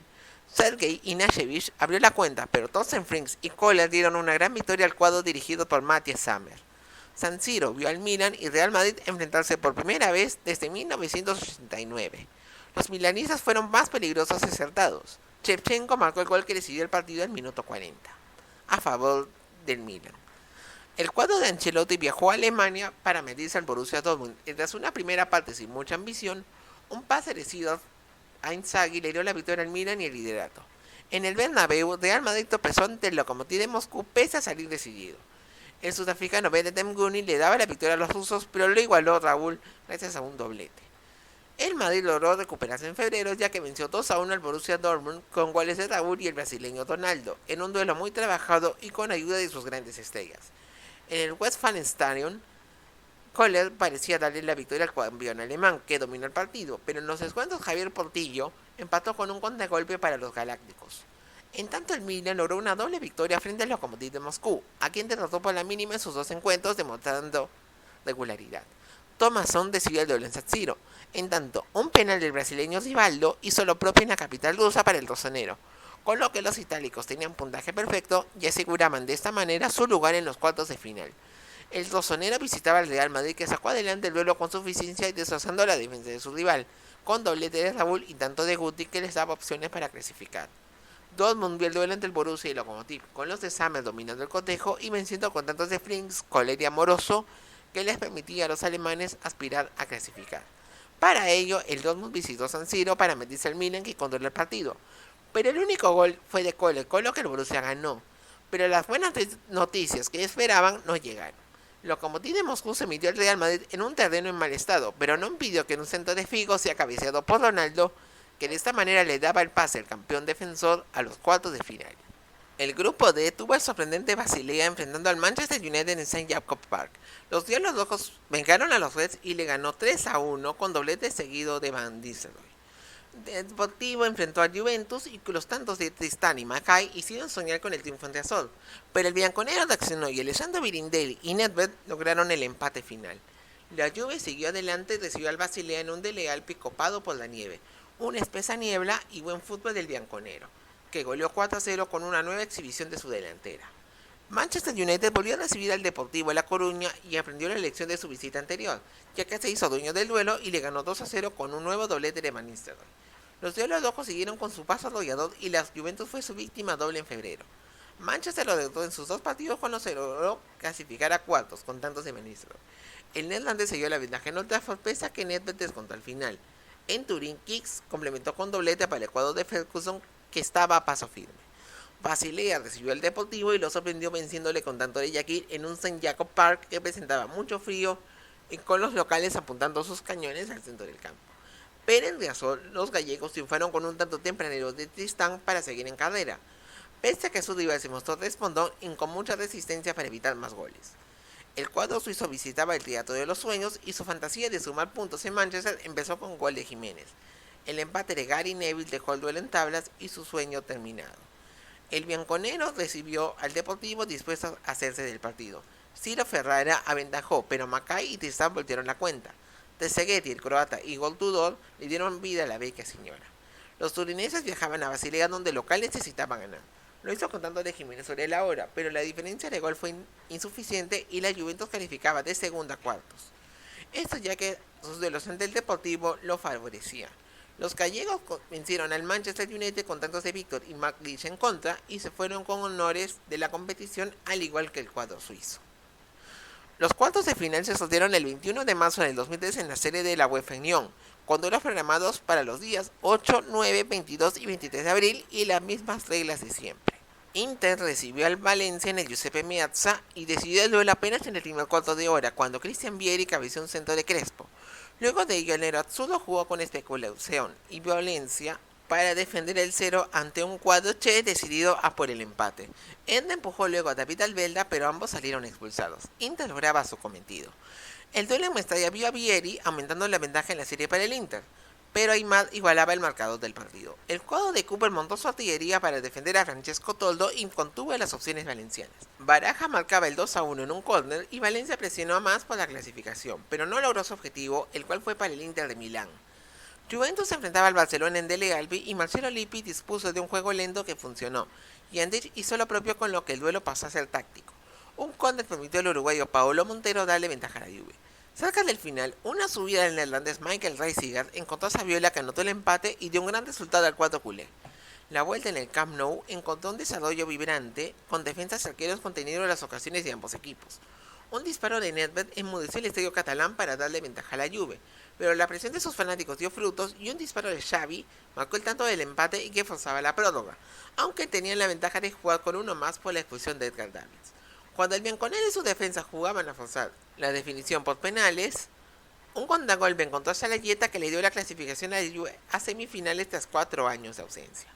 Sergei Ignashevich abrió la cuenta, pero Thorsten Frings y Kohler dieron una gran victoria al cuadro dirigido por Matthias Sammer. San Siro vio al Milan y Real Madrid enfrentarse por primera vez desde 1989. Los milanistas fueron más peligrosos y acertados. Shevchenko marcó el gol que decidió el partido al minuto 40, a favor del Milan. El cuadro de Ancelotti viajó a Alemania para medirse al Borussia Dortmund y tras una primera parte sin mucha ambición, un pase decidido a Inzaghi le dio la victoria al Milan y el liderato. En el Bernabéu, Real Madrid tropezó ante el Lokomotiv de Moscú pese a salir decidido. El sudafricano Benedem Guni le daba la victoria a los rusos, pero lo igualó Raúl gracias a un doblete. El Madrid logró recuperarse en febrero ya que venció 2-1 al Borussia Dortmund con goles de Raúl y el brasileño Ronaldo, en un duelo muy trabajado y con ayuda de sus grandes estrellas. En el Westfalenstadion, Kohler parecía darle la victoria al campeón alemán, que dominó el partido, pero en los descuentos Javier Portillo empató con un contragolpe para los galácticos. En tanto, el Milan logró una doble victoria frente al Lokomotiv de Moscú, a quien derrotó por la mínima en sus dos encuentros, demostrando regularidad. Thomasson decidió el doble en San Siro. En tanto, un penal del brasileño Rivaldo hizo lo propio en la capital rusa para el rosonero, con lo que los itálicos tenían puntaje perfecto y aseguraban de esta manera su lugar en los cuartos de final. El rosonero visitaba al Real Madrid, que sacó adelante el duelo con suficiencia y destrozando la defensa de su rival, con doblete de Raúl y tanto de Guti, que les daba opciones para clasificar. Dortmund vio el duelo entre el Borussia y el Lokomotiv, con los de Sammer dominando el cotejo y venciendo con tantos de Frings, Kohler y Amoroso, que les permitía a los alemanes aspirar a clasificar. Para ello, el Dortmund visitó San Siro para medirse al Milan, que controló el partido. Pero el único gol fue de Kohler, con lo que el Borussia ganó. Pero las buenas noticias que esperaban no llegaron. Lokomotiv de Moscú se metió al Real Madrid en un terreno en mal estado, pero no impidió que en un centro de Figo sea cabeceado por Ronaldo, que de esta manera le daba el pase al campeón defensor a los cuartos de final. El grupo D tuvo el sorprendente Basilea enfrentando al Manchester United en St. Jacob Park. Los Diablos Rojos vengaron a los Reds y le ganó 3-1 con doblete seguido de Van Nistelrooy. El Deportivo enfrentó al Juventus y los tantos de Tristán y Mackay hicieron soñar con el triunfo ante Azul, pero el bianconero de Accionó y Alessandro Birindelli y Nedved lograron el empate final. La Juve siguió adelante y recibió al Basilea en un desleal copado por la nieve, una espesa niebla y buen fútbol del bianconero, que goleó 4-0 con una nueva exhibición de su delantera. Manchester United volvió a recibir al Deportivo de La Coruña y aprendió la lección de su visita anterior, ya que se hizo dueño del duelo y le ganó 2-0 con un nuevo doblete de Van Nistelrooy. Los Diablos Rojos siguieron con su paso arrollador y la Juventus fue su víctima doble en febrero. Manchester lo derrotó en sus dos partidos cuando se logró clasificar a cuartos con tantos de Van Nistelrooy. El neerlandés se dio la ventaja en Old Trafford pese a que Nedved descontó al final. En Turín, Giggs complementó con doblete para el Ecuador de Ferguson, que estaba a paso firme. Basilea recibió al Deportivo y lo sorprendió venciéndole con tanto de Yaquil en un St. Jacob Park que presentaba mucho frío y con los locales apuntando sus cañones al centro del campo. Pero en Riazor, los gallegos triunfaron con un tanto tempranero de Tristán para seguir en carrera, pese a que su rival se mostró respondón y con mucha resistencia para evitar más goles. El cuadro suizo visitaba el Teatro de los Sueños y su fantasía de sumar puntos en Manchester empezó con gol de Jiménez. El empate de Gary Neville dejó el duelo en tablas y su sueño terminado. El bianconero recibió al Deportivo dispuesto a hacerse del partido. Ciro Ferrara aventajó, pero Mackay y Tristán voltearon la cuenta. Trezeguet, el croata y Gol Tudor le dieron vida a la vecchia señora. Los turineses viajaban a Basilea donde el local necesitaba ganar. Lo hizo contando de Jiménez sobre la hora, pero la diferencia de gol fue insuficiente y la Juventus calificaba de segunda a cuartos. Esto ya que sus duelos ante el Deportivo lo favorecían. Los gallegos vencieron al Manchester United con tantos de Víctor y McLeish en contra y se fueron con honores de la competición al igual que el cuadro suizo. Los cuartos de final se sortearon el 21 de marzo del 2003 en la serie de la UEFA Unión, con duelos programados para los días 8, 9, 22 y 23 de abril y las mismas reglas de siempre. Inter recibió al Valencia en el Giuseppe Meazza y decidió el duelo apenas en el primer cuarto de hora, cuando Cristian Vieri cabeció un centro de Crespo. Luego de ello, el nerazzurro jugó con especulación y violencia para defender el 0 ante un cuadro che decidido a por el empate. Enda empujó luego a David Albelda, pero ambos salieron expulsados. Inter lograba su cometido. El duelo en Mestalla vio a Vieri aumentando la ventaja en la serie para el Inter, pero Aimar igualaba el marcador del partido. El cuadro de Cooper montó su artillería para defender a Francesco Toldo y contuvo las opciones valencianas. Baraja marcaba el 2-1 en un córner y Valencia presionó más por la clasificación, pero no logró su objetivo, el cual fue para el Inter de Milán. Juventus se enfrentaba al Barcelona en Dele Alpi y Marcelo Lippi dispuso de un juego lento que funcionó, y Andrich hizo lo propio con lo que el duelo pasó a ser táctico. Un córner permitió al uruguayo Paolo Montero darle ventaja a la Juve. Cerca del final, una subida del neerlandés Michael Reisiger encontró a Saviola que anotó el empate y dio un gran resultado al cuadro culé. La vuelta en el Camp Nou encontró un desarrollo vibrante con defensas y arqueros conteniendo las ocasiones de ambos equipos. Un disparo de Nedved enmudeció el estadio catalán para darle ventaja a la Juve, pero la presión de sus fanáticos dio frutos y un disparo de Xavi marcó el tanto del empate y que forzaba la prórroga, aunque tenían la ventaja de jugar con uno más por la expulsión de Edgar Davids. Cuando el bianconero y su defensa jugaban a forzar la definición por penales, un contragolpe encontró a Salayeta que le dio la clasificación a la Juve a semifinales tras 4 años de ausencia.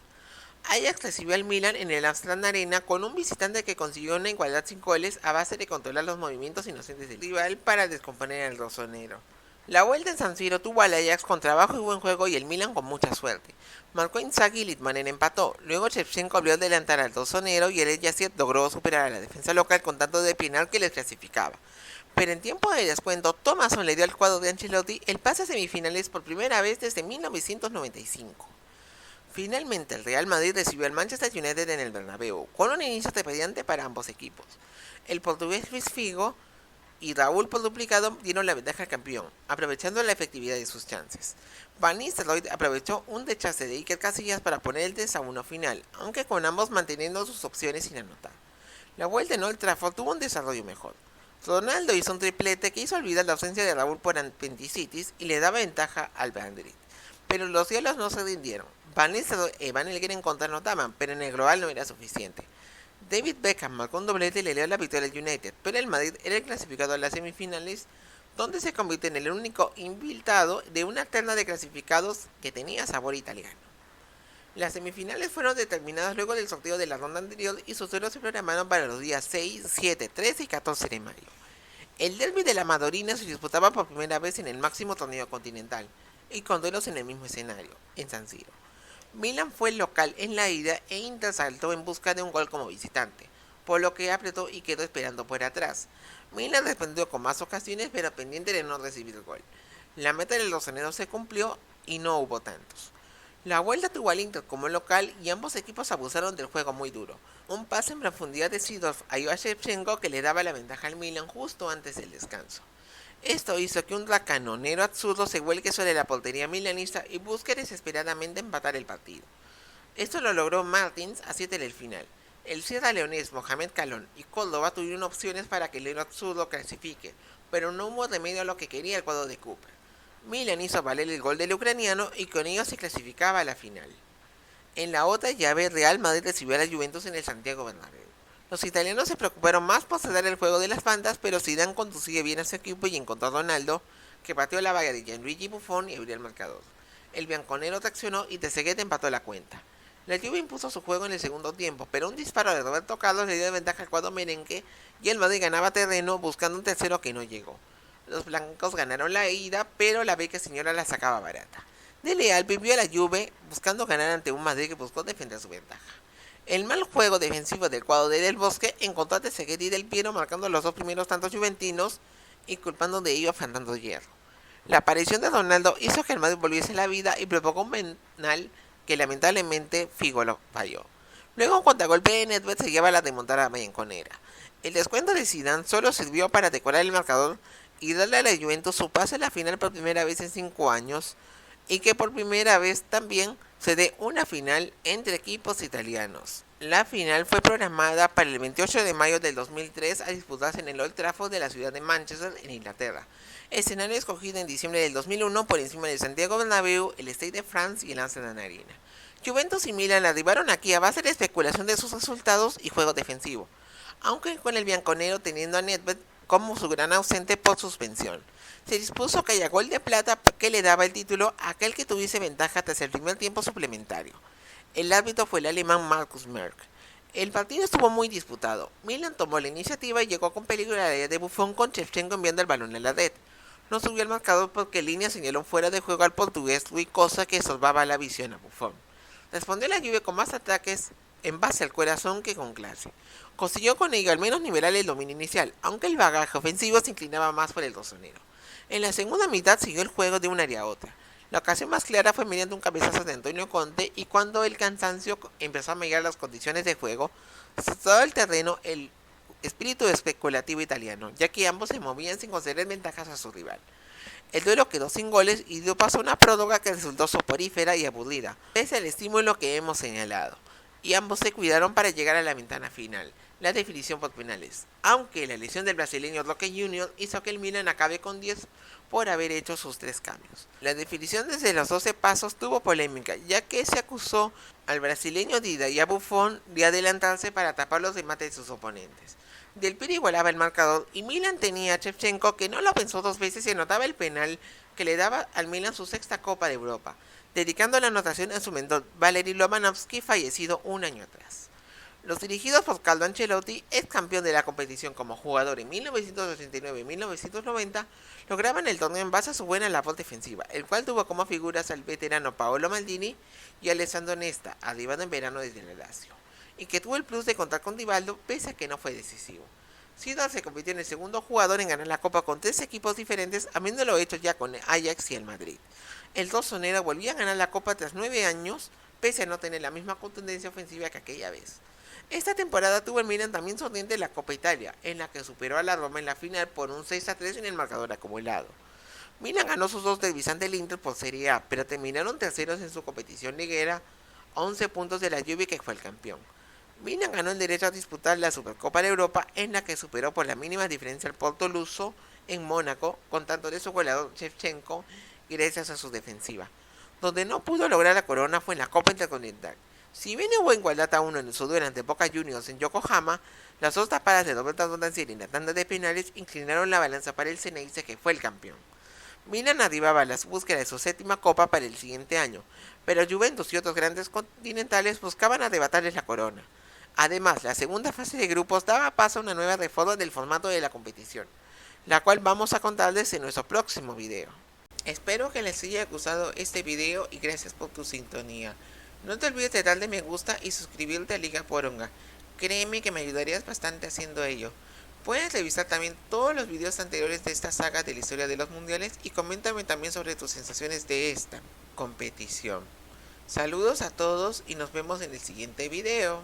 Ajax recibió al Milan en el Amsterdam Arena con un visitante que consiguió una igualdad sin goles a base de controlar los movimientos inocentes del rival para descomponer al rosonero. La vuelta en San Siro tuvo al Ajax con trabajo y buen juego y el Milan con mucha suerte. Marcó Inzaghi y Litmanen empató. Luego Shevchenko abrió adelantar al rosonero y el Etihad logró superar a la defensa local con tanto de penal que les clasificaba. Pero en tiempo de descuento, Thomasson le dio al cuadro de Ancelotti el pase a semifinales por primera vez desde 1995. Finalmente, el Real Madrid recibió al Manchester United en el Bernabéu, con un inicio trepidante para ambos equipos. El portugués Luis Figo y Raúl por duplicado dieron la ventaja al campeón, aprovechando la efectividad de sus chances. Van Nistelrooy aprovechó un rechace de Iker Casillas para poner el 3-1 final, aunque con ambos manteniendo sus opciones sin anotar. La vuelta en Old Trafford tuvo un desarrollo mejor. Ronaldo hizo un triplete que hizo olvidar la ausencia de Raúl por apendicitis y le daba ventaja al Madrid. Pero los cielos no se rindieron. Van Nistelrooy y Van Elger en contra anotaban, pero en el global no era suficiente. David Beckham marcó un doblete y le dio la victoria al United, pero el Madrid era el clasificado a las semifinales, donde se convirtió en el único invitado de una terna de clasificados que tenía sabor italiano. Las semifinales fueron determinadas luego del sorteo de la ronda anterior y sus duelos se programaron para los días 6, 7, 13 y 14 de mayo. El derby de la Madonina se disputaba por primera vez en el máximo torneo continental y con duelos en el mismo escenario, en San Siro. Milan fue el local en la ida e Inter saltó en busca de un gol como visitante, por lo que apretó y quedó esperando por atrás. Milan respondió con más ocasiones, pero pendiente de no recibir el gol. La meta del rosonero se cumplió y no hubo tantos. La vuelta tuvo al Inter como local y ambos equipos abusaron del juego muy duro. Un pase en profundidad de Seedorf a Shevchenko que le daba la ventaja al Milan justo antes del descanso. Esto hizo que un canonero absurdo se vuelque sobre la portería milanista y busque desesperadamente empatar el partido. Esto lo logró Martins a 7 del final. El sierra leonés Mohamed Calón y Córdoba tuvieron opciones para que el héroe absurdo clasifique, pero no hubo remedio a lo que quería el cuadro de Cooper. Milan hizo valer el gol del ucraniano y con ello se clasificaba a la final. En la otra llave, Real Madrid recibió a la Juventus en el Santiago Bernabéu. Los italianos se preocuparon más por cerrar el juego de las bandas, pero Zidane conducía bien a su equipo y encontró a Ronaldo, que pateó la valla de Gianluigi Buffon y abrió el marcador. El bianconero traccionó y Trezeguet empató la cuenta. La Juve impuso su juego en el segundo tiempo, pero un disparo de Roberto Carlos le dio ventaja al cuadro merengue y el Madrid ganaba terreno buscando un tercero que no llegó. Los blancos ganaron la ida, pero la beca señora la sacaba barata. Dele Alpi vio a la Juve buscando ganar ante un Madrid que buscó defender su ventaja. El mal juego defensivo del cuadro de Del Bosque encontró a Trezeguet y Del Piero marcando los dos primeros tantos juventinos y culpando de ello a Fernando Hierro. La aparición de Ronaldo hizo que el Madrid volviese a la vida y provocó un penal que lamentablemente Figo lo falló. Luego un contragolpe de Nedved se lleva a la remontada bianconera. El descuento de Zidane solo sirvió para decorar el marcador y darle a la Juventus su pase a la final por primera vez en 5 años y que por primera vez también se dé una final entre equipos italianos. La final fue programada para el 28 de mayo del 2003 a disputarse en el Old Trafford de la ciudad de Manchester, en Inglaterra. Escenario escogido en diciembre del 2001 por encima del Santiago Bernabéu, el Stade de France y el Amsterdam Arena. Juventus y Milan arribaron aquí a base de especulación de sus resultados y juego defensivo, aunque con el bianconero teniendo a Nedved como su gran ausente por suspensión. Se dispuso que haya gol de plata que le daba el título a aquel que tuviese ventaja tras el primer tiempo suplementario. El árbitro fue el alemán Markus Merck. El partido estuvo muy disputado. Milan tomó la iniciativa y llegó con peligro a la área de Buffon con Shevchenko enviando el balón a la red. No subió el marcador porque Línea señaló fuera de juego al portugués Rui Costa que sorbaba la visión a Buffon. Respondió la Juve con más ataques en base al corazón que con clase. Consiguió con ello al menos nivelar el dominio inicial, aunque el bagaje ofensivo se inclinaba más por el rosonero. En la segunda mitad siguió el juego de un área a otra. La ocasión más clara fue mediante un cabezazo de Antonio Conte y cuando el cansancio empezó a mejorar las condiciones de juego, todo el terreno el espíritu especulativo italiano, ya que ambos se movían sin conceder ventajas a su rival. El duelo quedó sin goles y dio paso a una prórroga que resultó soporífera y aburrida, pese al estímulo que hemos señalado, y ambos se cuidaron para llegar a la ventana final, la definición por penales, aunque la lesión del brasileño Roque Jr. hizo que el Milan acabe con 10 por haber hecho sus 3 cambios. La definición desde los 12 pasos tuvo polémica, ya que se acusó al brasileño Dida y a Buffon de adelantarse para tapar los remates de sus oponentes. Del Piero igualaba el marcador y Milan tenía a Shevchenko que no lo pensó 2 veces y anotaba el penal que le daba al Milan su sexta Copa de Europa. dedicando la anotación a su mentor Valery Lobanovsky, fallecido un año atrás. Los dirigidos por Carlo Ancelotti, ex campeón de la competición como jugador en 1989 y 1990, lograban el torneo en base a su buena labor defensiva, el cual tuvo como figuras al veterano Paolo Maldini y Alessandro Nesta, arribado en verano desde el Lazio, y que tuvo el plus de contar con Divaldo pese a que no fue decisivo. Zidane se convirtió en el segundo jugador en ganar la Copa con 3 equipos diferentes, habiéndolo hecho ya con el Ajax y el Madrid. El rosonero volvía a ganar la Copa tras 9 años, pese a no tener la misma contundencia ofensiva que aquella vez. Esta temporada tuvo el Milan también sonriente en la Copa Italia, en la que superó a la Roma en la final por un 6-3 en el marcador acumulado. Milan ganó sus dos derbis ante el Inter por Serie A, pero terminaron terceros en su competición liguera a 11 puntos de la Juve, que fue el campeón. Milan ganó el derecho a disputar la Supercopa de Europa, en la que superó por la mínima diferencia al Porto luso en Mónaco, con tanto de su goleador Shevchenko gracias a su defensiva. Donde no pudo lograr la corona fue en la Copa Intercontinental. Si bien hubo igualdad a uno en su duelo ante Boca Juniors en Yokohama, las dos tapadas de Roberto Dondancieri en la tanda de penales inclinaron la balanza para el Ceneice, que fue el campeón. Milan arribaba a la búsqueda de su séptima copa para el siguiente año, pero Juventus y otros grandes continentales buscaban arrebatarles la corona. Además, la segunda fase de grupos daba paso a una nueva reforma del formato de la competición, la cual vamos a contarles en nuestro próximo video. Espero que les haya gustado este video y gracias por tu sintonía. No te olvides de darle me gusta y suscribirte a Liga Poronga. Créeme que me ayudarías bastante haciendo ello. Puedes revisar también todos los videos anteriores de esta saga de la historia de los mundiales y coméntame también sobre tus sensaciones de esta competición. Saludos a todos y nos vemos en el siguiente video.